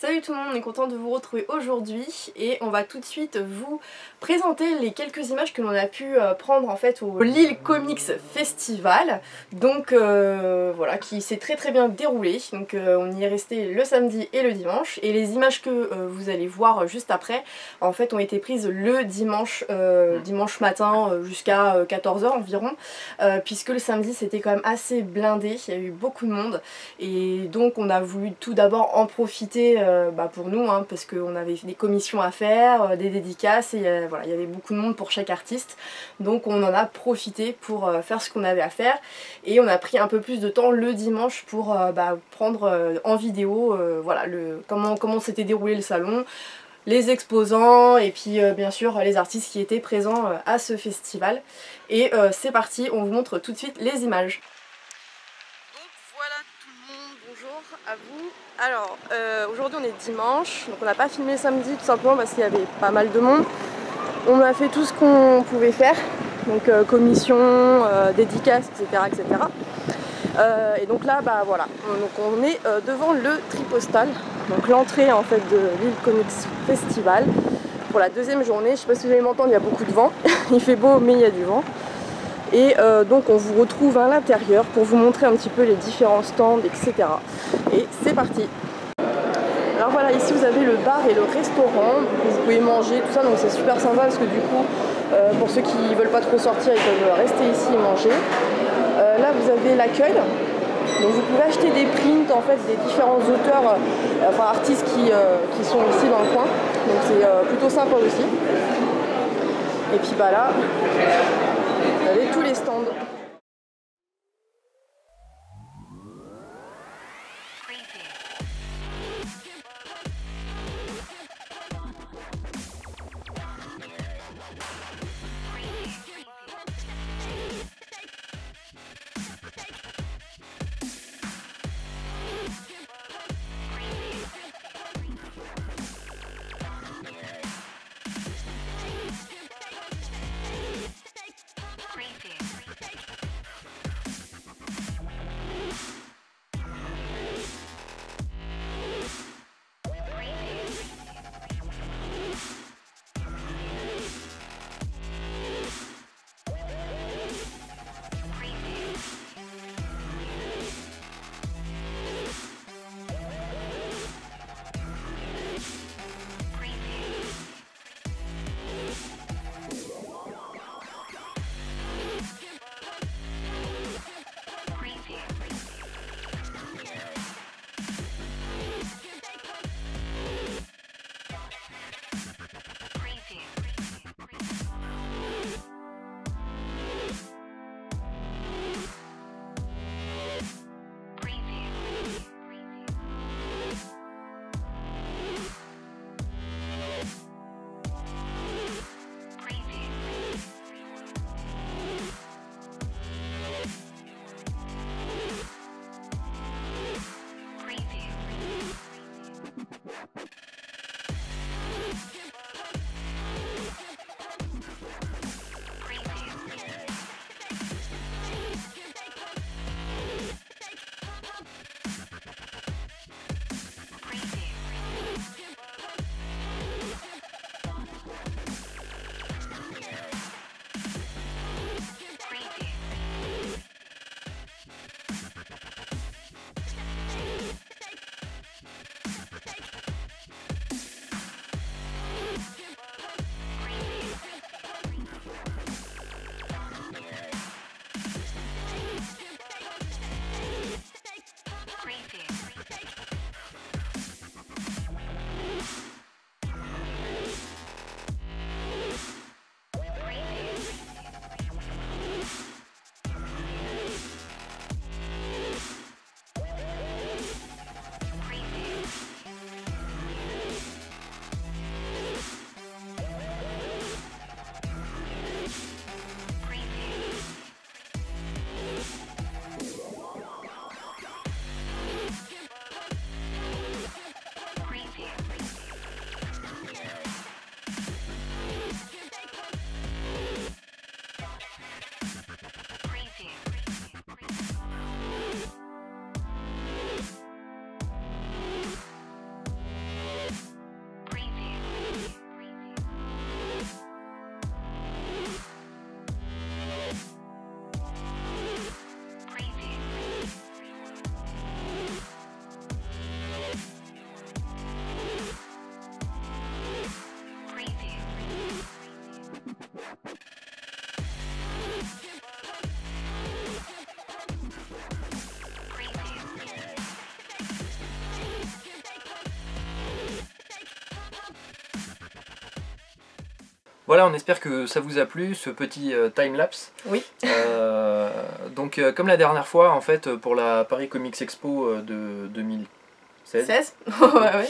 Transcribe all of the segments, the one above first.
Salut tout le monde, on est content de vous retrouver aujourd'hui et on va tout de suite vous présenter les quelques images que l'on a pu prendre en fait au Lille Comics Festival. Donc voilà, qui s'est très bien déroulé. Donc on y est resté le samedi et le dimanche et les images que vous allez voir juste après en fait ont été prises le dimanche, dimanche matin jusqu'à 14 h environ, puisque le samedi c'était quand même assez blindé, il y a eu beaucoup de monde et donc on a voulu tout d'abord en profiter pour nous, hein, parce qu'on avait des commissions à faire, des dédicaces et voilà, il y avait beaucoup de monde pour chaque artiste, donc on en a profité pour faire ce qu'on avait à faire et on a pris un peu plus de temps le dimanche pour prendre en vidéo voilà, comment s'était déroulé le salon, les exposants et puis bien sûr les artistes qui étaient présents à ce festival. Et c'est parti, on vous montre tout de suite les images. Donc voilà tout le monde, bonjour à vous. Alors aujourd'hui on est dimanche, donc on n'a pas filmé samedi tout simplement parce qu'il y avait pas mal de monde. On a fait tout ce qu'on pouvait faire, donc commission, dédicaces, etc. Et donc là voilà, donc on est devant le Tripostal, donc l'entrée en fait de Lille Comics Festival pour la deuxième journée. Je sais pas si vous allez m'entendre, il y a beaucoup de vent, il fait beau mais il y a du vent. Et donc on vous retrouve à l'intérieur pour vous montrer un petit peu les différents stands, etc. Et c'est parti. Alors voilà, ici vous avez le bar et le restaurant, où vous pouvez manger, tout ça, donc c'est super sympa parce que du coup, pour ceux qui veulent pas trop sortir, ils peuvent rester ici et manger. Là vous avez l'accueil, donc vous pouvez acheter des prints en fait des différents auteurs, enfin artistes qui sont ici dans le coin, donc c'est plutôt sympa aussi. Et puis là, vous avez tous les stands. Voilà, on espère que ça vous a plu, ce petit time-lapse. Oui. Donc comme la dernière fois, en fait, pour la Paris Comics Expo de 2016. Ouais, ouais.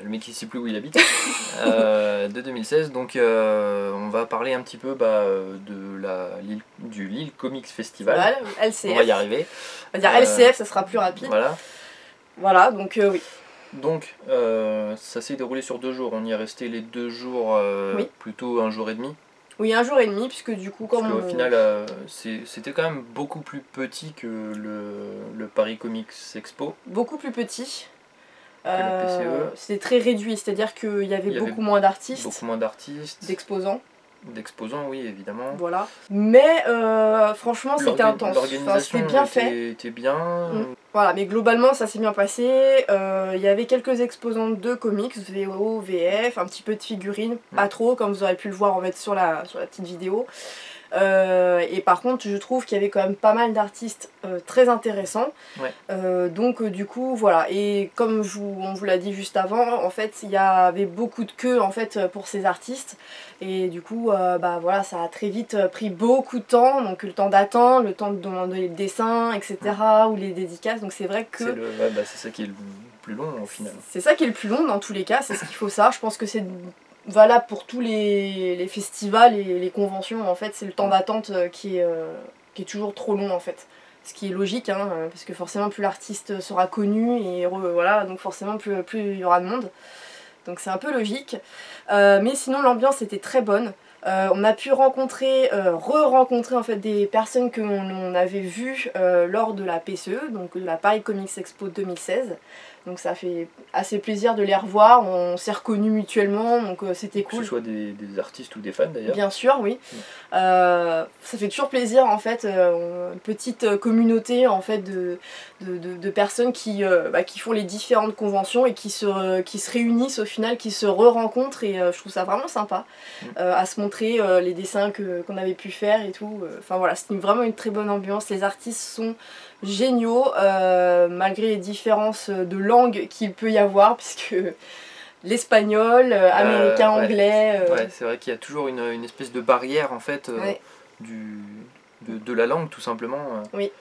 Le mec il sait plus où il habite. De 2016, donc on va parler un petit peu du Lille Comics Festival. Voilà, LCF. On va y arriver. On va dire LCF, ça sera plus rapide. Voilà, donc oui. Donc ça s'est déroulé sur 2 jours, on y est resté les 2 jours, Oui. plutôt 1 jour et demi. Oui, 1 jour et demi, puisque du coup, comme au final, c'était quand même beaucoup plus petit que le Paris Comics Expo. Beaucoup plus petit. Que le PCE. C'était très réduit, c'est-à-dire qu'il y avait beaucoup moins d'artistes. Beaucoup moins d'artistes. D'exposants. D'exposants, oui, évidemment. Voilà. Mais franchement, c'était intense. L'organisation c'était bien fait. Était bien. Voilà, mais globalement, ça s'est bien passé. Il y avait quelques exposants de comics, VO, VF, un petit peu de figurines. Pas trop, comme vous aurez pu le voir en fait sur la petite vidéo. Et par contre, je trouve qu'il y avait quand même pas mal d'artistes très intéressants. Ouais. Donc du coup, voilà. Et comme on vous l'a dit juste avant, en fait, il y avait beaucoup de queues en fait pour ces artistes. Et du coup, bah voilà, ça a très vite pris beaucoup de temps. Donc le temps d'attendre, le temps de demander les dessins, etc. ou les dédicaces. Donc c'est vrai que c'est ça qui est le plus long au final. C'est ça qui est le plus long dans tous les cas. C'est ce qu'il faut savoir. Je pense que c'est valable pour tous les festivals et les conventions. En fait, c'est le temps d'attente qui est toujours trop long en fait. Ce qui est logique, hein, parce que forcément plus l'artiste sera connu et voilà, donc forcément plus il y aura de monde. Donc c'est un peu logique. Mais sinon l'ambiance était très bonne. On a pu rencontrer, re-rencontrer en fait des personnes que l'on avait vues lors de la PCE, donc de la Paris Comics Expo 2016. Donc ça fait assez plaisir de les revoir, on s'est reconnus mutuellement, donc c'était cool. Que ce soit des artistes ou des fans d'ailleurs. Bien sûr, oui. Ça fait toujours plaisir en fait, une petite communauté en fait de personnes qui font les différentes conventions et qui se réunissent au final, qui se re-rencontrent et je trouve ça vraiment sympa à se montrer les dessins qu'on avait pu faire et tout. Enfin voilà, c'est vraiment une très bonne ambiance, les artistes sont géniaux malgré les différences de langue qu'il peut y avoir puisque l'espagnol, américain, anglais... Ouais, c'est vrai qu'il y a toujours une espèce de barrière en fait de la langue tout simplement. Oui.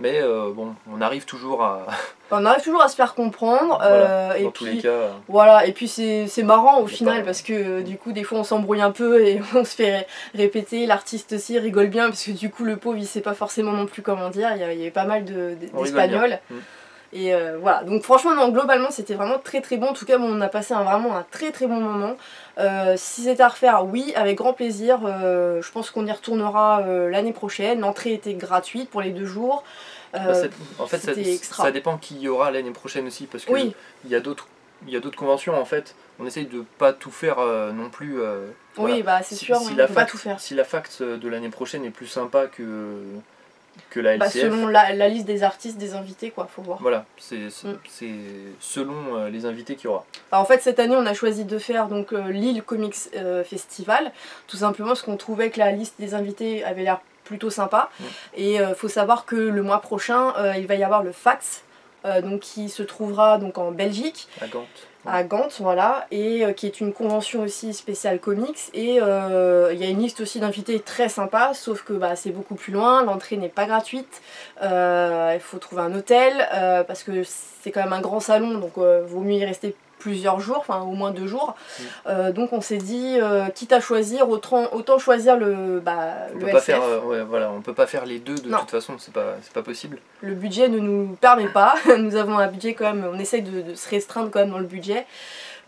Mais bon, on arrive toujours à... On arrive toujours à se faire comprendre. Voilà, et dans puis, tous les cas. Voilà, et puis c'est marrant au final parce que du coup des fois on s'embrouille un peu et on se fait répéter, l'artiste aussi rigole bien parce que du coup le pauvre il sait pas forcément non plus comment dire, il y avait pas mal d'espagnols. Et voilà, donc franchement non, globalement c'était vraiment très très bon, en tout cas bon, on a passé vraiment un très très bon moment. Si c'était à refaire, oui, avec grand plaisir, je pense qu'on y retournera l'année prochaine, l'entrée était gratuite pour les 2 jours. En fait ça dépend qui y aura l'année prochaine aussi parce que il y a d'autres conventions en fait, on essaye de pas tout faire non plus. Voilà. Oui, bah c'est sûr, on peut pas tout faire. Si la FACT de l'année prochaine est plus sympa que la LCF. Selon la liste des artistes, des invités, quoi, faut voir. Voilà, c'est selon les invités qu'il y aura. Alors, en fait, cette année, on a choisi de faire donc Lille Comics Festival, tout simplement parce qu'on trouvait que la liste des invités avait l'air plutôt sympa. Et faut savoir que le mois prochain, il va y avoir le FACS, donc qui se trouvera donc en Belgique. À Gand. À Gand, voilà, et qui est une convention aussi spéciale comics, et il y a une liste aussi d'invités très sympa, sauf que c'est beaucoup plus loin, l'entrée n'est pas gratuite, il faut trouver un hôtel, parce que c'est quand même un grand salon, donc vaut mieux y rester plusieurs jours, enfin au moins 2 jours. Donc on s'est dit, quitte à choisir, autant choisir le SF. On peut pas faire les deux de toute façon, c'est pas possible. Le budget ne nous permet pas, nous avons un budget quand même, on essaye de se restreindre quand même dans le budget.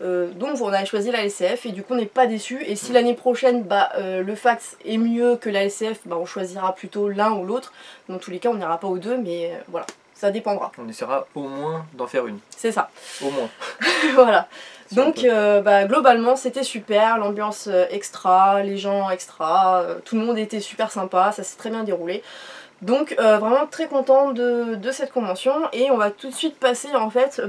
Donc on a choisi la LCF et du coup on n'est pas déçu. Et si l'année prochaine le FACS est mieux que la LCF, on choisira plutôt l'un ou l'autre. Dans tous les cas on n'ira pas aux deux, mais voilà. Ça dépendra. On essaiera au moins d'en faire une. C'est ça. Au moins. Voilà. Donc globalement c'était super, l'ambiance extra, les gens extra, tout le monde était super sympa, ça s'est très bien déroulé. Donc vraiment très contente de cette convention et on va tout de suite passer en fait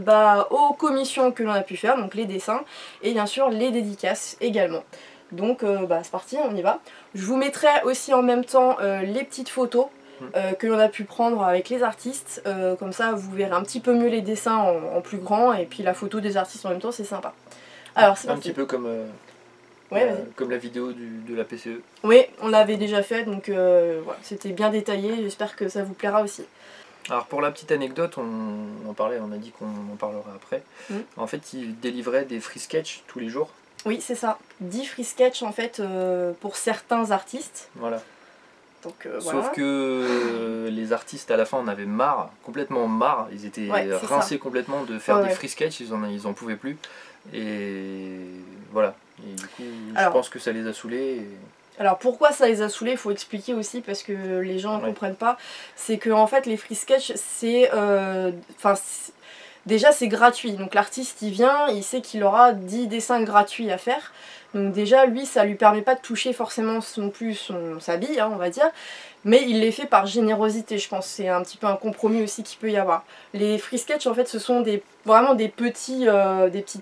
aux commissions que l'on a pu faire, donc les dessins et bien sûr les dédicaces également. Donc c'est parti, on y va. Je vous mettrai aussi en même temps les petites photos que l'on a pu prendre avec les artistes, comme ça vous verrez un petit peu mieux les dessins en plus grand et puis la photo des artistes en même temps, c'est sympa. Alors c'est parti. Un petit peu comme comme la vidéo de la PCE. Oui, on l'avait déjà fait, donc voilà, c'était bien détaillé, j'espère que ça vous plaira aussi. Alors pour la petite anecdote, on en parlait, on a dit qu'on en parlera après. En fait, il délivrait des free sketch tous les jours. Oui, c'est ça. 10 free sketch en fait pour certains artistes. Voilà. Donc, sauf que les artistes à la fin en avaient marre, complètement marre. Ils étaient rincés complètement de faire des free sketch, ils en pouvaient plus. Et voilà. Et du coup, je pense que ça les a saoulés. Alors pourquoi ça les a saoulés, il faut expliquer aussi parce que les gens ne comprennent pas. C'est que en fait les free sketch c'est... déjà c'est gratuit, donc l'artiste il vient, il sait qu'il aura 10 dessins gratuits à faire. Donc déjà lui ça lui permet pas de toucher forcément non plus sa bille, on va dire. Mais il les fait par générosité, je pense. C'est un petit peu un compromis aussi qu'il peut y avoir. Les free sketch en fait ce sont vraiment des petites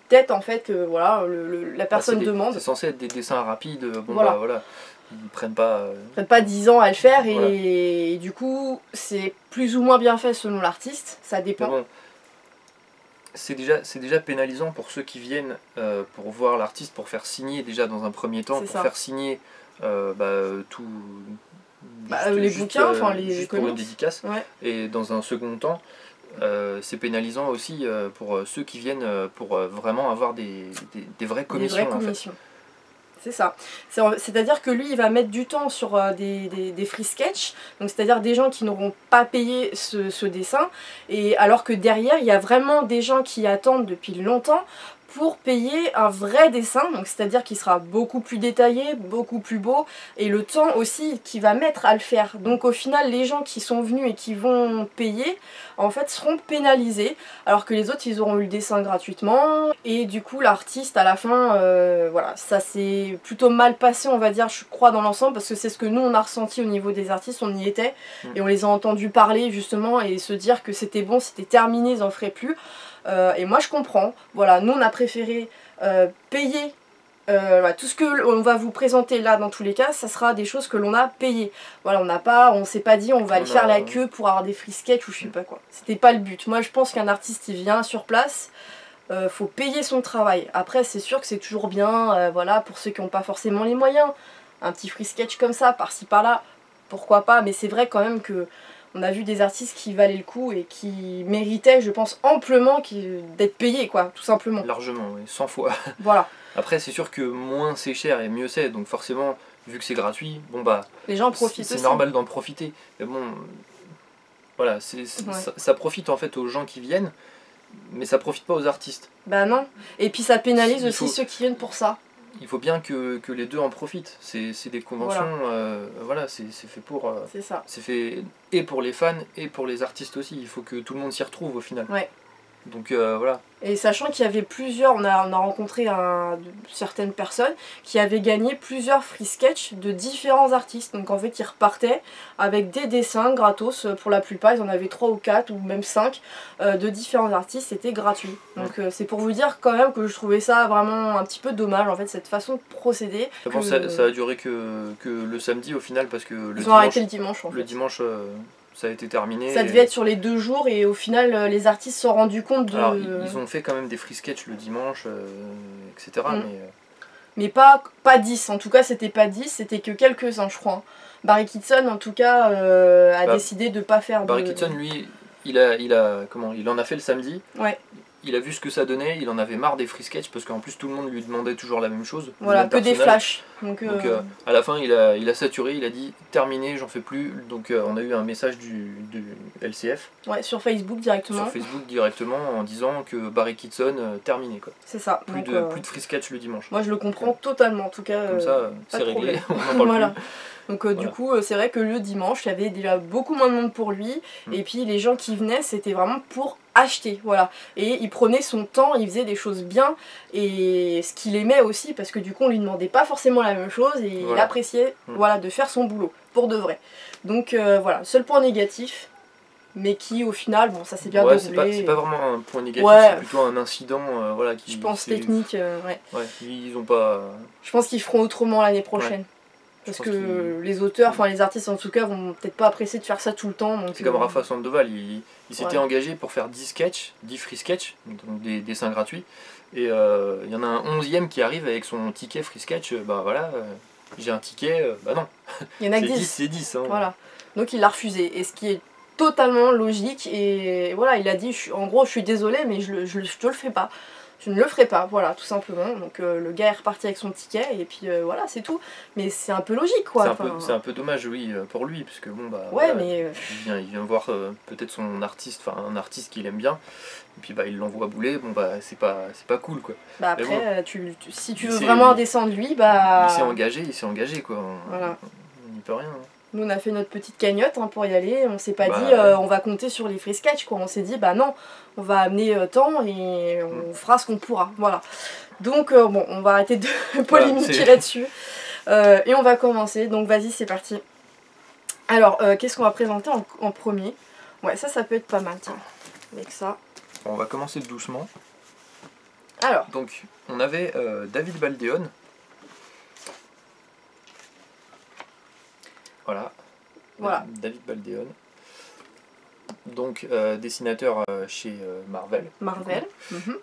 têtes en fait que voilà, la personne demande. C'est censé être des dessins rapides, bon voilà. Ils prennent pas 10 ans à le faire et du coup c'est plus ou moins bien fait selon l'artiste, ça dépend. Bon, c'est déjà pénalisant pour ceux qui viennent pour voir l'artiste, pour faire signer déjà dans un premier temps, faire signer tout... les bouquins, les pour une dédicace. Et dans un second temps, c'est pénalisant aussi pour ceux qui viennent pour vraiment avoir des vraies commissions. Des vraies commissions. En fait. C'est ça. C'est-à-dire que lui, il va mettre du temps sur des free sketch, donc c'est-à-dire des gens qui n'auront pas payé ce dessin, et alors que derrière, il y a vraiment des gens qui attendent depuis longtemps pour payer un vrai dessin, donc c'est-à-dire qu'il sera beaucoup plus détaillé, beaucoup plus beau, et le temps aussi qu'il va mettre à le faire. Donc au final, les gens qui sont venus et qui vont payer, en fait, seront pénalisés, alors que les autres, ils auront eu le dessin gratuitement, et du coup, l'artiste, à la fin, voilà, ça s'est plutôt mal passé, on va dire, je crois, dans l'ensemble, parce que c'est ce que nous, on a ressenti au niveau des artistes, on y était, et on les a entendus parler, justement, et se dire que c'était bon, c'était terminé, ils en feraient plus. Et moi je comprends, voilà, nous on a préféré payer tout ce que on va vous présenter là dans tous les cas, ça sera des choses que l'on a payées. Voilà, on s'est pas dit on va aller faire la queue pour avoir des free sketch ou je sais pas quoi. C'était pas le but. Moi je pense qu'un artiste il vient sur place, faut payer son travail. Après c'est sûr que c'est toujours bien, voilà, pour ceux qui n'ont pas forcément les moyens, un petit free sketch comme ça, par-ci par-là, pourquoi pas, mais c'est vrai quand même que on a vu des artistes qui valaient le coup et qui méritaient, je pense, amplement d'être payés, quoi, tout simplement. Largement, oui, 100 fois. Voilà. Après, c'est sûr que moins c'est cher et mieux c'est, donc forcément, vu que c'est gratuit, bon bah... Les gens profitent aussi. C'est normal d'en profiter. Mais bon, voilà, ça profite en fait aux gens qui viennent, mais ça profite pas aux artistes. Bah non. Et puis ça pénalise aussi ceux qui viennent pour ça. Il faut bien que les deux en profitent. C'est des conventions, voilà, c'est fait pour... c'est ça. C'est fait et pour les fans et pour les artistes aussi. Il faut que tout le monde s'y retrouve au final. Ouais. Donc voilà. Et sachant qu'il y avait plusieurs, on a rencontré certaines personnes qui avaient gagné plusieurs free sketch de différents artistes. Donc en fait ils repartaient avec des dessins gratos pour la plupart, ils en avaient 3 ou 4 ou même 5 de différents artistes, c'était gratuit. Donc c'est pour vous dire quand même que je trouvais ça vraiment un petit peu dommage en fait cette façon de procéder. Bon, ça a duré que le samedi au final parce que ils ont arrêté le dimanche en fait. Le dimanche ça a été terminé. Ça devait être sur les 2 jours et au final les artistes se sont rendus compte de... Alors ils ont fait quand même des free sketch le dimanche, etc. Mais pas 10, en tout cas c'était pas 10, c'était que quelques-uns je crois. Barry Kitson en tout cas a décidé de pas faire Barry Kitson lui, il en a fait le samedi. Ouais. Il a vu ce que ça donnait, il en avait marre des free sketch parce qu'en plus tout le monde lui demandait toujours la même chose. Voilà, que des flashs. Donc à la fin il a saturé, il a dit terminé, j'en fais plus. Donc on a eu un message du LCF. Ouais, sur Facebook directement. Sur Facebook directement en disant que Barry Kitson terminé quoi. C'est ça. Plus de free sketch le dimanche. Moi je le comprends totalement en tout cas. Comme ça c'est réglé, on en parle plus. Donc du coup c'est vrai que le dimanche il y avait déjà beaucoup moins de monde pour lui et puis les gens qui venaient c'était vraiment pour acheter, voilà, et il prenait son temps, il faisait des choses bien et ce qu'il aimait aussi parce que du coup on lui demandait pas forcément la même chose et il appréciait voilà, de faire son boulot pour de vrai. Donc voilà, seul point négatif mais qui au final, bon ça s'est bien déroulé. C'est pas vraiment un point négatif, c'est plutôt un incident voilà, qui... Je pense technique, ils ont pas... Je pense qu'ils feront autrement l'année prochaine. Parce que les auteurs, enfin les artistes en tout cas, vont peut-être pas apprécier de faire ça tout le temps. C'est comme Rafa Sandoval, il s'était engagé pour faire 10 sketchs, 10 free sketchs, donc des dessins gratuits. Et il y en a un 11e qui arrive avec son ticket free sketch, bah voilà, j'ai un ticket, bah non. Il y en a que 10. C'est 10. Hein. Voilà. Donc il l'a refusé. Et ce qui est totalement logique. Et voilà, il a dit, en gros, je suis désolé, mais je te le fais pas. Je ne le ferai pas, voilà, tout simplement. Donc le gars est reparti avec son ticket et puis voilà, c'est tout. Mais c'est un peu logique, quoi. C'est un peu dommage, oui, pour lui, parce que bon, bah. Ouais, voilà, mais. Il vient voir peut-être son artiste, enfin un artiste qu'il aime bien, et puis bah il l'envoie bouler, bon bah c'est pas cool, quoi. Bah après, bon, si tu veux vraiment un dessin de lui, bah. Il s'est engagé, quoi. Voilà. On n'y peut rien. Hein. Nous on a fait notre petite cagnotte hein, pour y aller, on s'est pas dit on va compter sur les free sketch quoi, on s'est dit bah non, on va amener tant et on fera ce qu'on pourra, voilà. Donc bon, on va arrêter de polémiquer là-dessus et on va commencer, donc vas-y c'est parti. Alors qu'est-ce qu'on va présenter en premier? Ouais ça peut être pas mal tiens, avec ça. On va commencer doucement. Alors. Donc on avait David Baldeón. Voilà. David Baldeón. Donc dessinateur chez Marvel.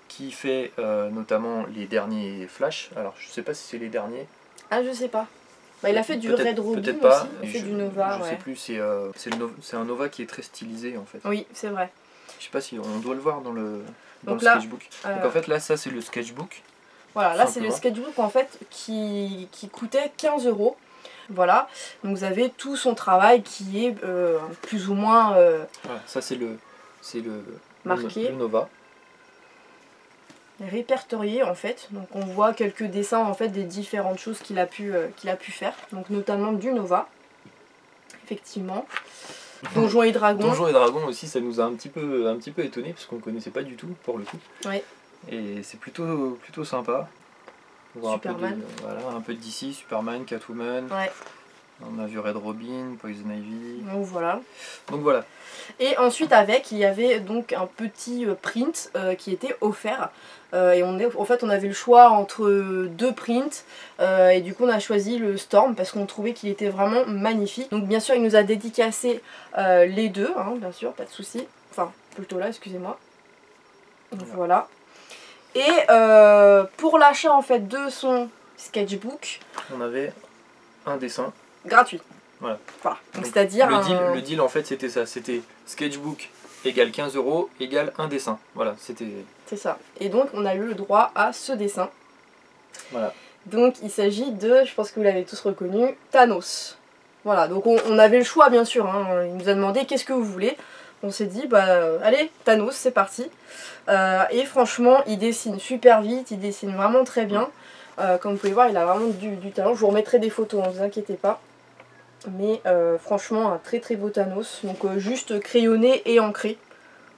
Qui fait notamment les derniers Flash. Alors je sais pas si c'est les derniers. Ah je sais pas. Bah, il a fait du Red Robin aussi, il a fait du Nova. Je sais plus, c'est un Nova qui est très stylisé en fait. Oui c'est vrai. Je sais pas si on doit le voir dans le sketchbook. Donc en fait là ça c'est le sketchbook. Voilà, là c'est le sketchbook en fait qui coûtait 15 €. Voilà, donc vous avez tout son travail qui est plus ou moins voilà, ça c'est le marqué, le Nova. Répertorié en fait, donc on voit quelques dessins en fait des différentes choses qu'il a pu faire, donc notamment du Nova, effectivement. Donjons et Dragons. Donjons et Dragons aussi, ça nous a un petit peu étonné parce qu'on connaissait pas du tout pour le coup. Ouais. Et c'est plutôt sympa. Superman. Un peu de DC, Superman, Catwoman. Ouais. On a vu Red Robin, Poison Ivy. Donc voilà. Et ensuite il y avait donc un petit print qui était offert. Et en fait on avait le choix entre deux prints. Et du coup on a choisi le Storm parce qu'on trouvait qu'il était vraiment magnifique. Donc bien sûr il nous a dédicacé les deux, hein, bien sûr, pas de souci. Enfin plutôt là, excusez-moi. Donc voilà. Et pour l'achat en fait de son sketchbook, on avait un dessin gratuit. Voilà. Donc c'est-à-dire le deal en fait c'était ça, c'était sketchbook égale 15 € égale un dessin. Voilà, c'était. C'est ça. Et donc on a eu le droit à ce dessin. Voilà. Donc il s'agit de, je pense que vous l'avez tous reconnu, Thanos. Voilà, donc on avait le choix bien sûr, hein. Il nous a demandé qu'est-ce que vous voulez. On s'est dit bah allez Thanos c'est parti. Et franchement il dessine super vite, il dessine vraiment très bien. Comme vous pouvez voir il a vraiment du talent. Je vous remettrai des photos, ne vous inquiétez pas. Mais franchement un très très beau Thanos. Donc juste crayonné et ancré.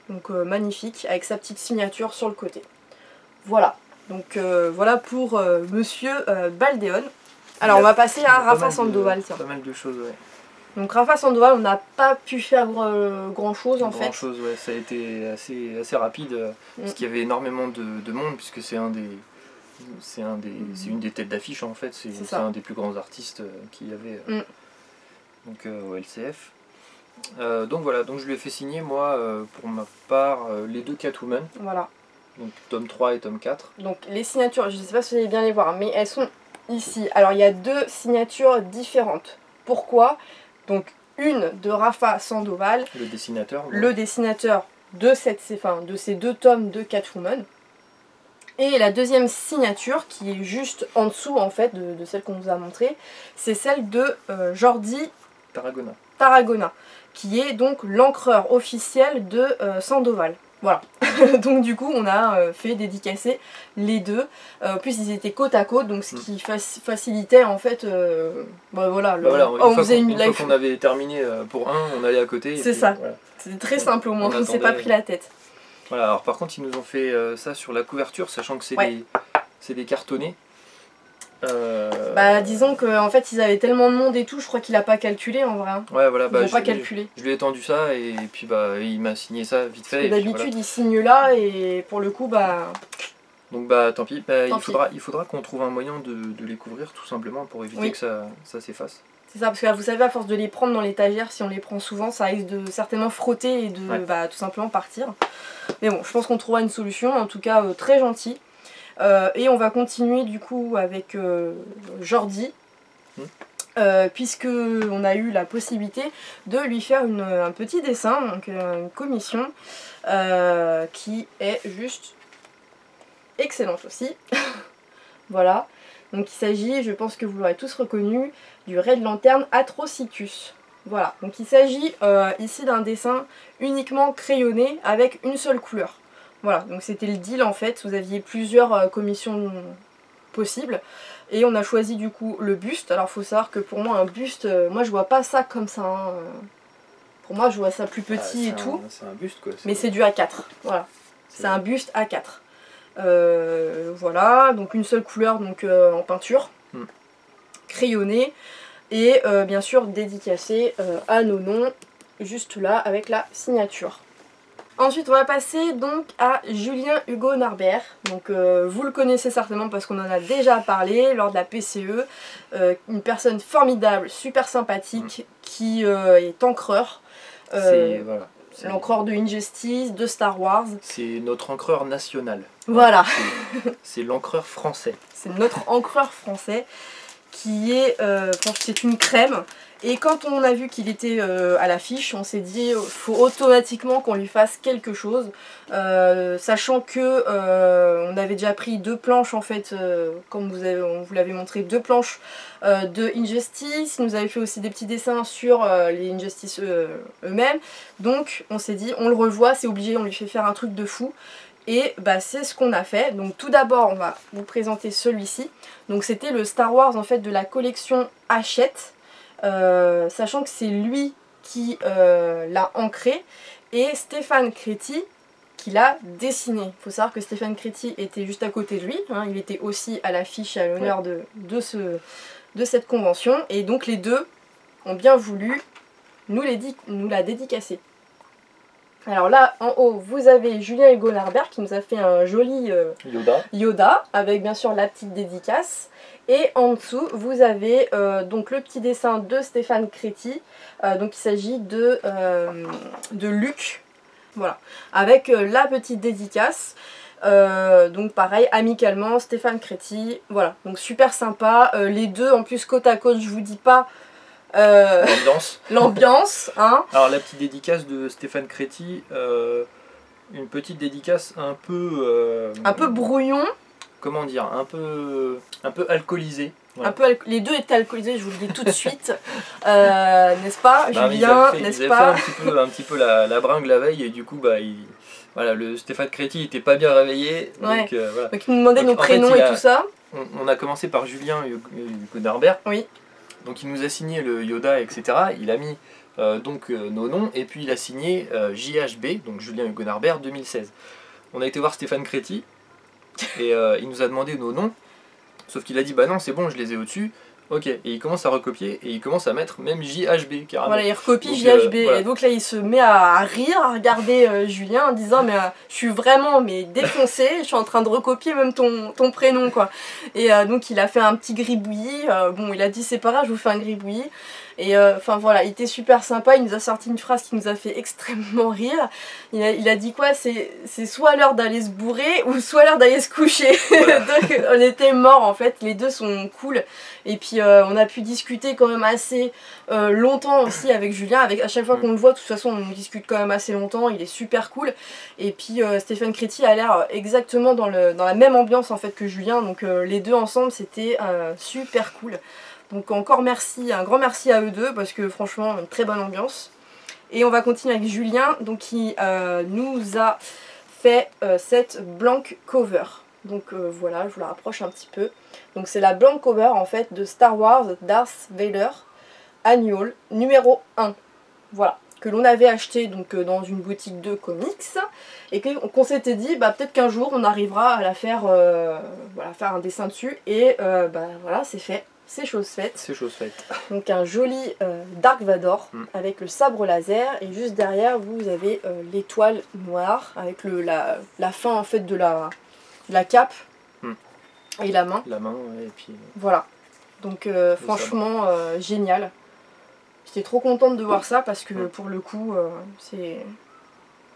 Donc magnifique avec sa petite signature sur le côté. Voilà. Donc voilà pour monsieur Baldeón. Alors on va passer à Rafa Sandoval. Pas mal de choses ouais. Donc Rafa Sandoval, on n'a pas pu faire grand chose en fait. Grand chose, ouais, ça a été assez rapide parce qu'il y avait énormément de monde puisque c'est une des têtes d'affiche en fait, c'est un des plus grands artistes qu'il y avait donc au LCF. Donc voilà, donc je lui ai fait signer moi pour ma part les deux Catwoman. Voilà. Donc tome 3 et tome 4. Donc les signatures, je ne sais pas si vous allez bien les voir, mais elles sont ici. Alors il y a deux signatures différentes. Pourquoi ? Donc une de Rafa Sandoval, le dessinateur de ces deux tomes de Catwoman. Et la deuxième signature, qui est juste en dessous en fait de celle qu'on nous a montrée, c'est celle de Jordi Tarragona, qui est donc l'encreur officiel de Sandoval. Voilà, donc du coup on a fait dédicacer les deux, en plus ils étaient côte à côte, donc ce qui facilitait en fait, une fois qu'on avait terminé pour un, on allait à côté. C'est ça, voilà. C'était très simple au moins, on ne s'est pas pris la tête. Voilà, alors par contre ils nous ont fait ça sur la couverture, sachant que c'est des cartonnés. Bah disons qu'en fait ils avaient tellement de monde et tout, je crois qu'il a pas calculé en vrai. Ouais voilà, ils n'ont pas calculé. Je lui ai tendu ça et puis bah il m'a signé ça vite fait. D'habitude il signe là et pour le coup bah Donc bah tant pis, il faudra qu'on trouve un moyen de les couvrir tout simplement pour éviter que ça s'efface. C'est ça, parce que là, vous savez, à force de les prendre dans l'étagère, si on les prend souvent, ça risque de certainement frotter et de tout simplement partir. Mais bon, je pense qu'on trouvera une solution, en tout cas très gentil. Et on va continuer du coup avec Jordi, puisque on a eu la possibilité de lui faire un petit dessin, donc une commission, qui est juste excellente aussi. Voilà. Donc il s'agit, je pense que vous l'aurez tous reconnu, du Red Lantern Atrocitus. Voilà, donc il s'agit ici d'un dessin uniquement crayonné avec une seule couleur. Voilà, donc c'était le deal en fait, vous aviez plusieurs commissions possibles. Et on a choisi du coup le buste. Alors il faut savoir que pour moi un buste, moi je vois pas ça comme ça. Hein. Pour moi je vois ça plus petit et tout. C'est un buste quoi. Mais c'est du A4, voilà. C'est un buste A4. Voilà, donc une seule couleur donc, en peinture, crayonnée, et bien sûr dédicacée à nos noms, juste là avec la signature. Ensuite on va passer donc à Julien Hugo Narbert. Donc vous le connaissez certainement parce qu'on en a déjà parlé lors de la PCE. Une personne formidable, super sympathique, qui est encreur. Voilà. L'encreur de Injustice, de Star Wars. C'est notre encreur national. Voilà. C'est l'encreur français. C'est notre encreur français qui est, c'est une crème. Et quand on a vu qu'il était à l'affiche, on s'est dit il faut automatiquement qu'on lui fasse quelque chose. Sachant que on avait déjà pris 2 planches en fait, comme on vous l'avait montré, 2 planches de Injustice. Il nous avait fait aussi des petits dessins sur les Injustice eux-mêmes. Donc on s'est dit on le revoit, c'est obligé, on lui fait faire un truc de fou. Et bah, c'est ce qu'on a fait. Donc tout d'abord on va vous présenter celui-ci. Donc c'était le Star Wars en fait de la collection Hachette. Sachant que c'est lui qui l'a ancré et Stéphane Créti qui l'a dessiné. Il faut savoir que Stéphane Créti était juste à côté de lui, hein, il était aussi à l'affiche à l'honneur de cette convention, et donc les deux ont bien voulu nous la dédicacer. Alors là en haut vous avez Julien Hugo Narbert qui nous a fait un joli Yoda avec bien sûr la petite dédicace. Et en dessous, vous avez donc le petit dessin de Stéphane Créti. Donc il s'agit de Luc. Voilà. Avec la petite dédicace. Donc pareil, amicalement, Stéphane Créti. Voilà. Donc super sympa. Les deux, en plus, côte à côte, je vous dis pas. L'ambiance. Hein. Alors la petite dédicace de Stéphane Créti. Une petite dédicace un peu brouillon. Comment dire, un peu alcoolisé. Ouais. Les deux étaient alcoolisés, je vous le dis tout de suite. N'est-ce pas, Julien, n'est-ce pas? Ils avaient fait un petit peu la bringue la veille et du coup, voilà, le Stéphane Créti n'était pas bien réveillé. Ouais. Donc, voilà. Donc il nous demandait nos prénoms et tout ça. On a commencé par Julien Hugo Narbert. Oui. Donc il nous a signé le Yoda, etc. Il a mis donc nos noms et puis il a signé JHB, donc Julien Hugo Narbert 2016. On a été voir Stéphane Créti. Et il nous a demandé nos noms, sauf qu'il a dit bah non c'est bon je les ai au-dessus, ok, et il commence à recopier et il commence à mettre même JHB carrément. Voilà, il recopie donc, JHB voilà. Et donc là il se met à rire, à regarder Julien en disant mais je suis vraiment défoncé, je suis en train de recopier même ton prénom quoi. Et donc il a fait un petit gribouillis, bon il a dit c'est pas grave je vous fais un gribouillis. Et enfin voilà, il était super sympa, il nous a sorti une phrase qui nous a fait extrêmement rire. Il a dit quoi, c'est soit l'heure d'aller se bourrer ou soit l'heure d'aller se coucher. Voilà. Donc on était morts en fait, les deux sont cool. Et puis on a pu discuter quand même assez longtemps aussi avec Julien. À chaque fois qu'on le voit, de toute façon on discute quand même assez longtemps, il est super cool. Et puis Stéphane Créti a l'air exactement dans la même ambiance en fait que Julien. Donc les deux ensemble c'était super cool. Donc encore merci, un grand merci à eux deux parce que franchement une très bonne ambiance. Et on va continuer avec Julien donc qui nous a fait cette blank cover. Donc voilà, je vous la rapproche un petit peu. Donc c'est la blank cover en fait de Star Wars Darth Vader Annual numéro 1. Voilà, que l'on avait acheté donc dans une boutique de comics et qu'on s'était dit bah peut-être qu'un jour on arrivera à la faire, voilà, faire un dessin dessus et bah voilà c'est fait. C'est chose faite. C'est chose faite. Donc un joli Dark Vador avec le sabre laser et juste derrière vous avez l'étoile noire avec la fin en fait de la cape et la main. La main, ouais, et puis... Voilà. Donc franchement, génial. J'étais trop contente de voir ça parce que pour le coup, c'est...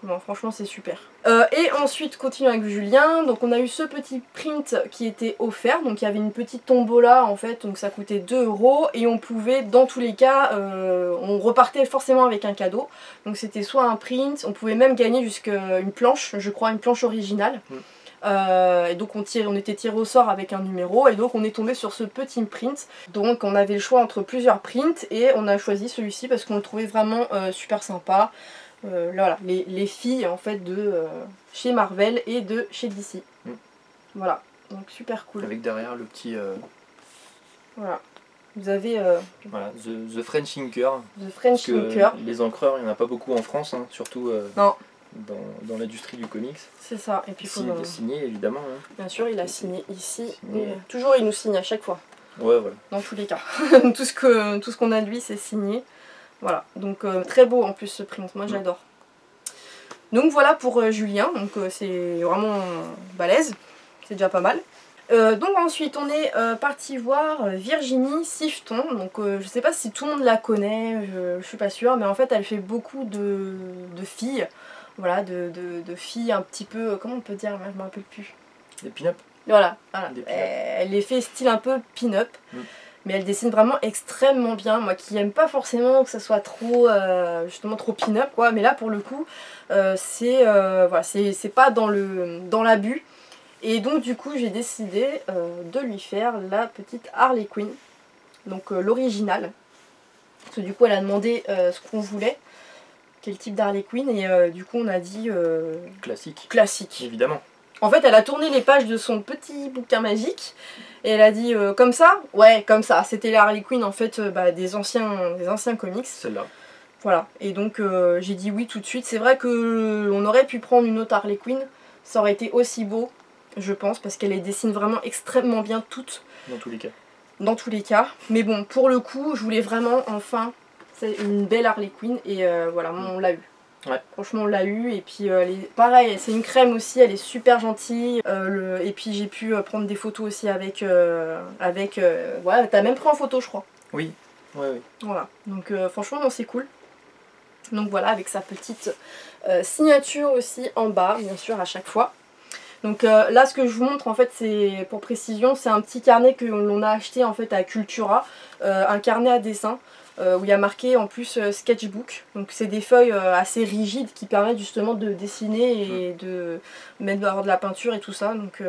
Non, franchement, c'est super. Et ensuite, continuons avec Julien. Donc, on a eu ce petit print qui était offert. Donc, il y avait une petite tombola en fait. Donc, ça coûtait 2 €. Et on pouvait, dans tous les cas, on repartait forcément avec un cadeau. Donc, c'était soit un print. On pouvait même gagner jusqu'à une planche, je crois, une planche originale. Et donc on était tiré au sort avec un numéro et donc on est tombé sur ce petit print. Donc on avait le choix entre plusieurs prints et on a choisi celui-ci parce qu'on le trouvait vraiment super sympa. Là, voilà, les filles en fait de chez Marvel et de chez DC. Voilà, donc super cool. Avec derrière le petit... Voilà, vous avez... Voilà, The French Inker. The French Inker. Les encreurs, il n'y en a pas beaucoup en France, hein, surtout... Non. Dans l'industrie du comics. C'est ça, et puis il a signé évidemment. Hein. Bien sûr, il a signé ici. Toujours, il nous signe à chaque fois. Ouais, voilà. Dans tous les cas. tout ce qu'on a de lui, c'est signé. Voilà, donc très beau en plus ce print, moi j'adore. Donc voilà pour Julien, donc c'est vraiment balèze, c'est déjà pas mal. Donc ensuite on est parti voir Virginie Siffton, donc je sais pas si tout le monde la connaît, je suis pas sûre, mais en fait elle fait beaucoup de filles. Voilà, de filles un petit peu, comment on peut dire, je me rappelle plus. Des pin-up. Voilà. Elle les fait style un peu pin-up, mais elle dessine vraiment extrêmement bien. Moi qui aime pas forcément que ça soit trop, justement trop pin-up, quoi. Mais là pour le coup, c'est pas dans l'abus. Et donc du coup j'ai décidé de lui faire la petite Harley Quinn, donc l'original. Parce que du coup elle a demandé ce qu'on voulait. Quel type d'Harley Quinn et du coup on a dit classique évidemment. En fait elle a tourné les pages de son petit bouquin magique et elle a dit comme ça, ouais comme ça, c'était la Harley Quinn en fait des anciens comics. Celle-là. Voilà, et donc j'ai dit oui tout de suite. C'est vrai que on aurait pu prendre une autre Harley Quinn, ça aurait été aussi beau je pense, parce qu'elle les dessine vraiment extrêmement bien toutes. Dans tous les cas. Dans tous les cas, mais bon pour le coup je voulais vraiment enfin... C'est une belle Harley Quinn et voilà, on l'a eu. Ouais. Franchement on l'a eu et puis elle est pareil, c'est une crème aussi, elle est super gentille. Et puis j'ai pu prendre des photos aussi avec... ouais, t'as même pris en photo je crois. Oui, oui. Voilà, donc franchement non, c'est cool. Donc voilà, avec sa petite signature aussi en bas, bien sûr à chaque fois. Donc là ce que je vous montre en fait c'est pour précision, c'est un petit carnet que l'on a acheté en fait à Cultura, un carnet à dessin. Où il y a marqué en plus sketchbook, donc c'est des feuilles assez rigides qui permettent justement de dessiner et de mettre de la peinture et tout ça, donc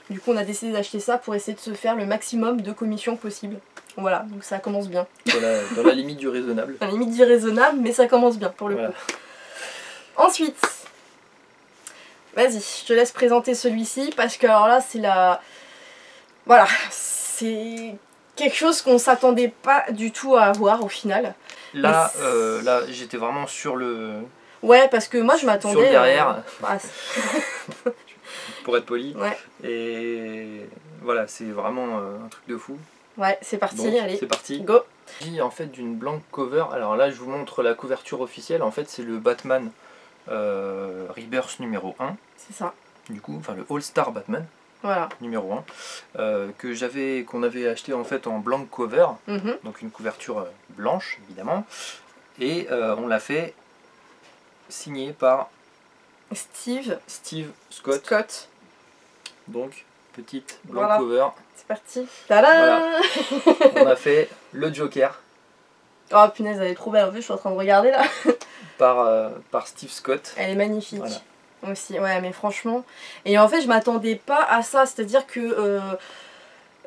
du coup on a décidé d'acheter ça pour essayer de se faire le maximum de commissions possible. Voilà, donc ça commence bien. Dans la limite du raisonnable. Dans la limite du raisonnable, mais ça commence bien pour le coup. Ensuite, vas-y, je te laisse présenter celui-ci parce que alors là c'est la... Voilà, c'est... quelque chose qu'on s'attendait pas du tout à avoir au final. Là j'étais vraiment sur le... Ouais, parce que moi je m'attendais... Sur le derrière. Pour être poli. Ouais. Et voilà, c'est vraiment un truc de fou. Ouais, c'est parti, bon, allez. C'est parti. Go. Il s'agit en fait d'une blank cover. Alors là je vous montre la couverture officielle. En fait c'est le Batman Rebirth numéro 1. C'est ça. Du coup, enfin le All Star Batman. Voilà. Numéro 1, qu'on avait acheté en fait en blank cover, donc une couverture blanche évidemment, et on l'a fait signer par Steve Scott. Donc petite blank cover. C'est parti. Tada. Voilà. On a fait le Joker. Oh punaise, elle est trop belle, en fait je suis en train de regarder là. par Steve Scott. Elle est magnifique. Voilà. Aussi, ouais, mais franchement, et en fait je m'attendais pas à ça, c'est-à-dire que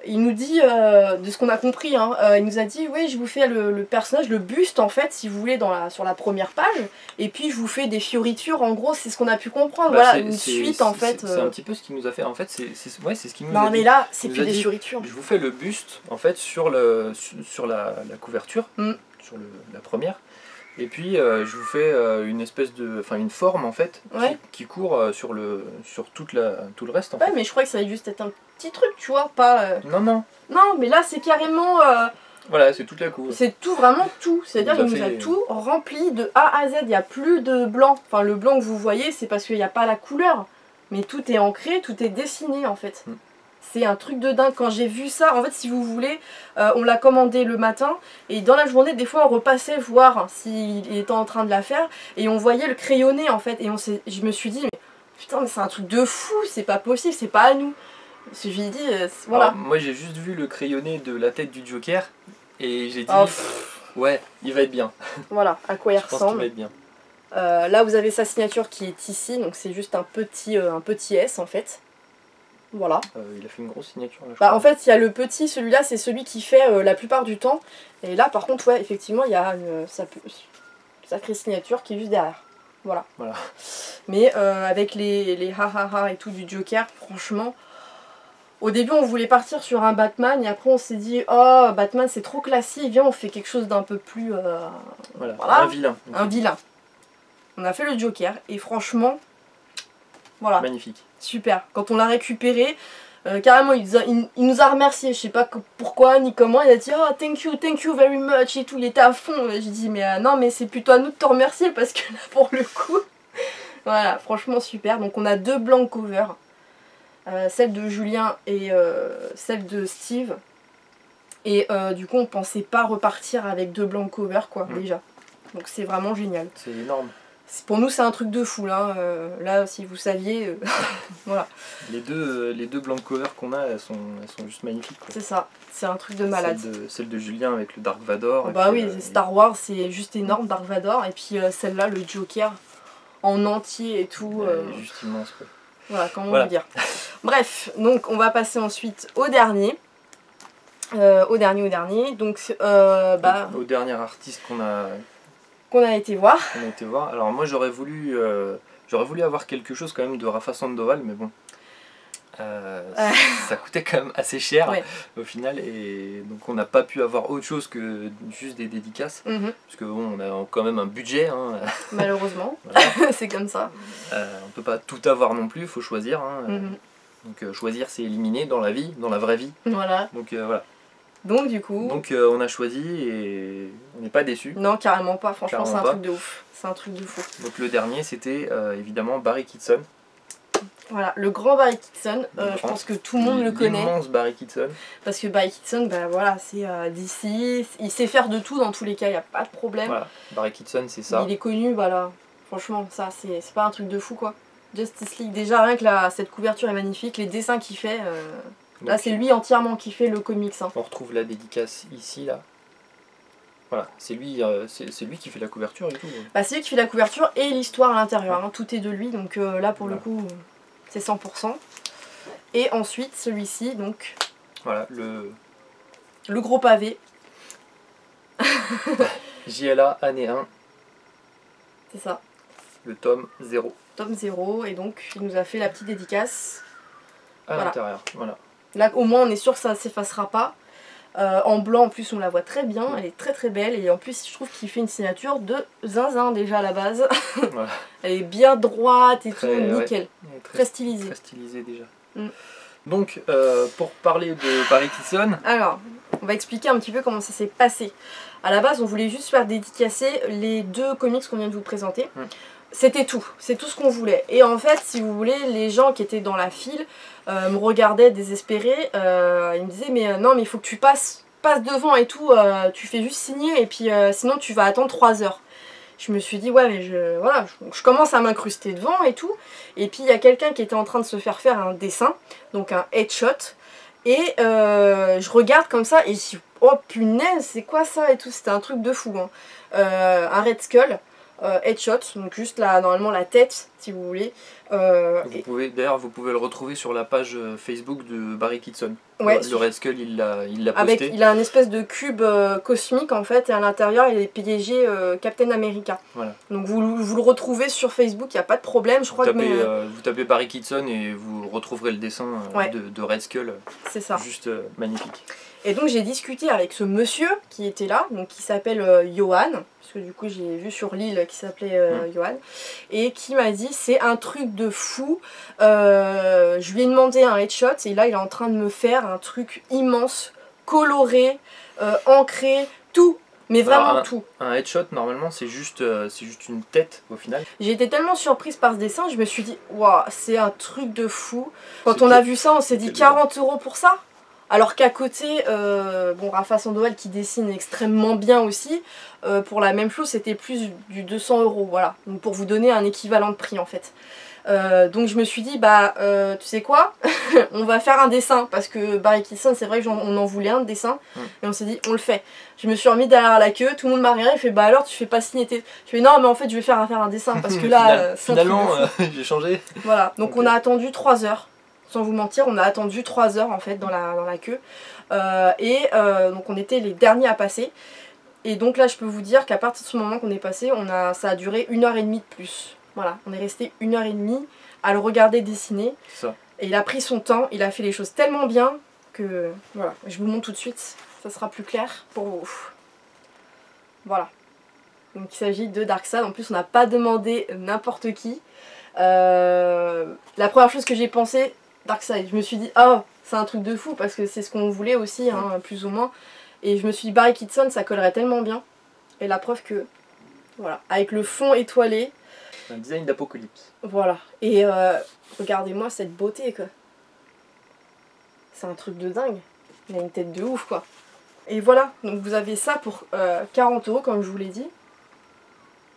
il nous dit, de ce qu'on a compris, hein, il nous a dit oui je vous fais le personnage, le buste en fait si vous voulez sur la première page, et puis je vous fais des fioritures, en gros c'est ce qu'on a pu comprendre, voilà, une suite en fait. C'est un petit peu ce qu'il nous a fait, en fait c'est ce qu'il nous a dit. Non mais là c'est plus des fioritures. Je vous fais le buste en fait sur la couverture, sur la première. Et puis je vous fais une espèce de, une forme en fait qui court sur tout le reste en fait. Ouais, mais je crois que ça va juste être un petit truc, tu vois, pas. Non, mais là c'est carrément. Voilà, c'est toute la couve. C'est tout, vraiment tout. C'est-à-dire qu'il nous a tout rempli de A à Z. Il n'y a plus de blanc. Enfin, le blanc que vous voyez, c'est parce qu'il n'y a pas la couleur. mais tout est ancré, tout est dessiné en fait. C'est un truc de dingue. Quand j'ai vu ça, en fait, si vous voulez, on l'a commandé le matin et dans la journée, des fois, on repassait voir s'il était en train de la faire et on voyait le crayonné en fait. Et je me suis dit, mais putain, mais c'est un truc de fou, c'est pas possible, c'est pas à nous. Je lui ai dit, voilà. Alors, moi, j'ai juste vu le crayonné de la tête du Joker et j'ai dit, ouais, il va être bien. Voilà, à quoi il ressemble. Je pense qu'il va être bien. Là, vous avez sa signature qui est ici, donc c'est juste un petit S en fait. Voilà. Il a fait une grosse signature là, bah, en fait il y a le petit, celui-là c'est celui qui fait la plupart du temps. Et là par contre ouais effectivement il y a une sacrée signature qui est juste derrière. Voilà. Mais avec les ha et tout du Joker, franchement, au début on voulait partir sur un Batman et après on s'est dit oh Batman c'est trop classique, viens on fait quelque chose d'un peu plus... voilà. Un vilain. Un vilain. On a fait le Joker et franchement, voilà. Magnifique. Super. Quand on l'a récupéré, carrément il nous a remercié, je sais pas pourquoi ni comment, il a dit oh thank you very much et tout, il était à fond. J'ai dit mais non mais c'est plutôt à nous de te remercier parce que là pour le coup, voilà franchement super. Donc on a 2 blancs cover, celle de Julien et celle de Steve. Et du coup on pensait pas repartir avec 2 blancs cover quoi déjà. Donc c'est vraiment génial. C'est énorme. Pour nous c'est un truc de fou là, là si vous saviez, voilà. Les deux blancs cover qu'on a, elles sont juste magnifiques. C'est ça, c'est un truc de malade. Celle de Julien avec le Dark Vador. Bah oui, Star Wars c'est juste énorme, Dark Vador, et puis celle-là, le Joker en entier et tout. Juste immense quoi. Voilà, comment vous dire. Bref, donc on va passer ensuite au dernier. Au dernier, donc au dernier artiste qu'on a été voir. Alors moi j'aurais voulu avoir quelque chose quand même de Rafa Sandoval, mais bon, ça coûtait quand même assez cher au final, et donc on n'a pas pu avoir autre chose que juste des dédicaces, parce que bon, on a quand même un budget. Hein. Malheureusement, c'est comme ça. On peut pas tout avoir non plus, il faut choisir. Hein. Donc choisir c'est éliminer dans la vie, dans la vraie vie. Voilà. Donc voilà. Donc du coup... Donc on a choisi et on n'est pas déçus. Non, carrément pas, franchement c'est un truc de ouf. C'est un truc de fou. Donc le dernier c'était évidemment Barry Kitson. Voilà, le grand Barry Kitson, je pense que tout le monde le connaît. L'immense Barry Kitson. Parce que Barry Kitson, bah voilà, c'est d'ici, il sait faire de tout dans tous les cas, il n'y a pas de problème. Voilà, Barry Kitson c'est ça. Il est connu, voilà, franchement ça c'est pas un truc de fou quoi. Justice League, déjà rien que cette couverture est magnifique, les dessins qu'il fait... Là c'est lui entièrement qui fait le comics. Hein. On retrouve la dédicace ici là. Voilà, c'est lui qui fait la couverture et tout. Bah, c'est lui qui fait la couverture et l'histoire à l'intérieur. Hein. Tout est de lui, donc là pour le coup c'est 100%. Et ensuite celui-ci donc. Voilà, le gros pavé. JLA année 1. C'est ça. Le tome 0. Tome 0, et donc il nous a fait la petite dédicace. À l'intérieur, voilà. Là au moins on est sûr que ça ne s'effacera pas. En blanc en plus on la voit très bien, elle est très très belle, et en plus je trouve qu'il fait une signature de zinzin déjà à la base. Voilà. Elle est bien droite et tout, nickel. Ouais, très stylisée. Très stylisée déjà. Donc pour parler de Barry Kitson... Alors, on va expliquer un petit peu comment ça s'est passé. À la base on voulait juste faire dédicacer les 2 comics qu'on vient de vous présenter. C'était tout, c'est tout ce qu'on voulait. Et en fait, si vous voulez, les gens qui étaient dans la file me regardaient désespérés. Ils me disaient mais non mais il faut que tu passes devant et tout, tu fais juste signer et puis sinon tu vas attendre 3 heures. Je me suis dit ouais mais je commence à m'incruster devant et tout. Et puis il y a quelqu'un qui était en train de se faire un dessin, donc un headshot. Et je regarde comme ça et je dis oh punaise c'est quoi ça et tout, c'était un truc de fou. Hein. Un Red Skull. Headshot, donc juste là normalement la tête si vous voulez. D'ailleurs vous pouvez le retrouver sur la page Facebook de Barry Kitson. Ouais, le Red Skull il l'a posté. Il a un espèce de cube cosmique en fait, et à l'intérieur il est piégé Captain America. Voilà. Donc vous le retrouvez sur Facebook, il n'y a pas de problème. Je crois vous tapez Barry Kitson et vous retrouverez le dessin de Red Skull. C'est ça. Juste magnifique. Et donc j'ai discuté avec ce monsieur qui était là, donc qui s'appelle Johan, parce que du coup j'ai vu sur l'île qui s'appelait Johan, et qui m'a dit c'est un truc de fou. Je lui ai demandé un headshot et là il est en train de me faire un truc immense, coloré, ancré, tout Mais vraiment tout. Un headshot, normalement, c'est juste une tête au final. J'ai été tellement surprise par ce dessin, je me suis dit, waouh, c'est un truc de fou. Quand on a vu ça, on s'est dit 40 € pour ça. Alors qu'à côté, bon, Rafa Sandoval qui dessine extrêmement bien aussi, pour la même chose, c'était plus du 200 €, voilà. Donc pour vous donner un équivalent de prix en fait. Donc je me suis dit, bah, tu sais quoi, on va faire un dessin, parce que Barry Kitson, c'est vrai qu'on en voulait un de dessin, et on s'est dit, on le fait. Je me suis remis derrière la queue, tout le monde m'a regardé, il fait, bah alors tu fais pas signer tes... Je fais, non mais en fait je vais faire un dessin, parce que là, finalement, j'ai changé. Voilà, donc on a attendu 3 heures, sans vous mentir, on a attendu 3 heures en fait dans la queue, donc on était les derniers à passer, et donc là je peux vous dire qu'à partir de ce moment qu'on est passé, ça a duré 1h30 de plus. Voilà, on est resté 1h30 à le regarder dessiner. Ça. Et il a pris son temps, il a fait les choses tellement bien que... Voilà, je vous montre tout de suite, ça sera plus clair pour vous. Voilà. Donc il s'agit de Darkseid, en plus on n'a pas demandé n'importe qui. La première chose que j'ai pensé, Darkseid, je me suis dit, oh, c'est un truc de fou, parce que c'est ce qu'on voulait aussi, hein, plus ou moins. Et je me suis dit, Barry Kitson, ça collerait tellement bien. Et la preuve que, voilà, avec le fond étoilé, un design d'apocalypse. Voilà. Et regardez-moi cette beauté, quoi. C'est un truc de dingue. Il a une tête de ouf, quoi. Et voilà. Donc vous avez ça pour 40 €, comme je vous l'ai dit.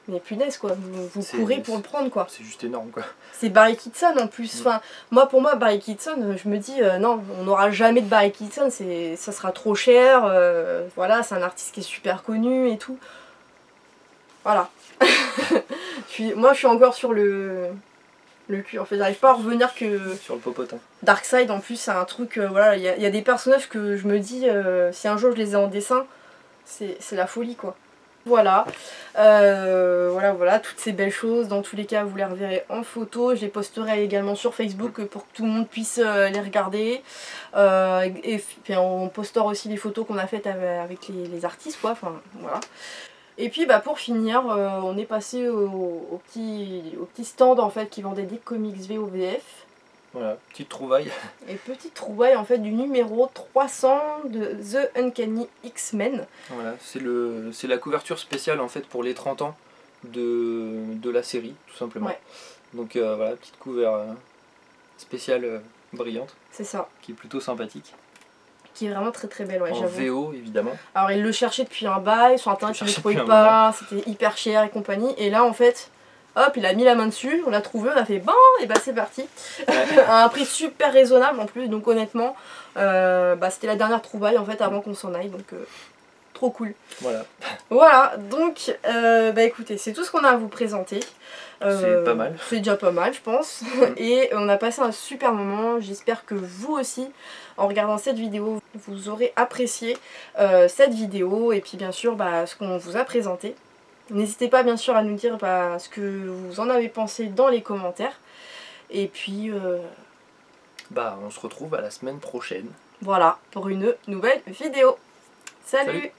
Mais punaise, quoi. Vous courez pour le prendre, quoi. C'est juste énorme, quoi. C'est Barry Kitson, en plus. Enfin, pour moi, Barry Kitson, je me dis, non, on n'aura jamais de Barry Kitson. Ça sera trop cher. Voilà, c'est un artiste qui est super connu et tout. Voilà. Moi je suis encore sur le cul, en fait j'arrive pas à revenir que... Sur le popotin. Darkseid en plus c'est un truc, voilà, il y a des personnages que je me dis, si un jour je les ai en dessin, c'est la folie quoi. Voilà, voilà, toutes ces belles choses, dans tous les cas vous les reverrez en photo, je les posterai également sur Facebook pour que tout le monde puisse les regarder, et puis on postera aussi les photos qu'on a faites avec les artistes quoi, enfin voilà. Et puis bah, pour finir, on est passé au petit stand en fait qui vendait des comics VOVF. Voilà, petite trouvaille. Et petite trouvaille en fait du numéro 300 de The Uncanny X-Men. Voilà, c'est la couverture spéciale en fait pour les 30 ans de la série, tout simplement. Ouais. Donc voilà, petite couverture spéciale brillante. C'est ça. Qui est plutôt sympathique. Qui est vraiment très très belle, ouais, en VO évidemment. Alors il le cherchait depuis un bail, sur internet il ne le trouvait pas, c'était hyper cher et compagnie, et là en fait, hop, il a mis la main dessus, on l'a trouvé, on a fait bon, et bah c'est parti. Ouais. À un prix super raisonnable en plus, donc honnêtement, c'était la dernière trouvaille en fait avant qu'on s'en aille, donc trop cool. Voilà. Voilà, donc écoutez, c'est tout ce qu'on a à vous présenter. C'est pas mal. C'est déjà pas mal je pense. Et on a passé un super moment, j'espère que vous aussi, en regardant cette vidéo, vous aurez apprécié cette vidéo et puis bien sûr ce qu'on vous a présenté. N'hésitez pas bien sûr à nous dire ce que vous en avez pensé dans les commentaires. Et puis... on se retrouve à la semaine prochaine. Voilà, pour une nouvelle vidéo. Salut.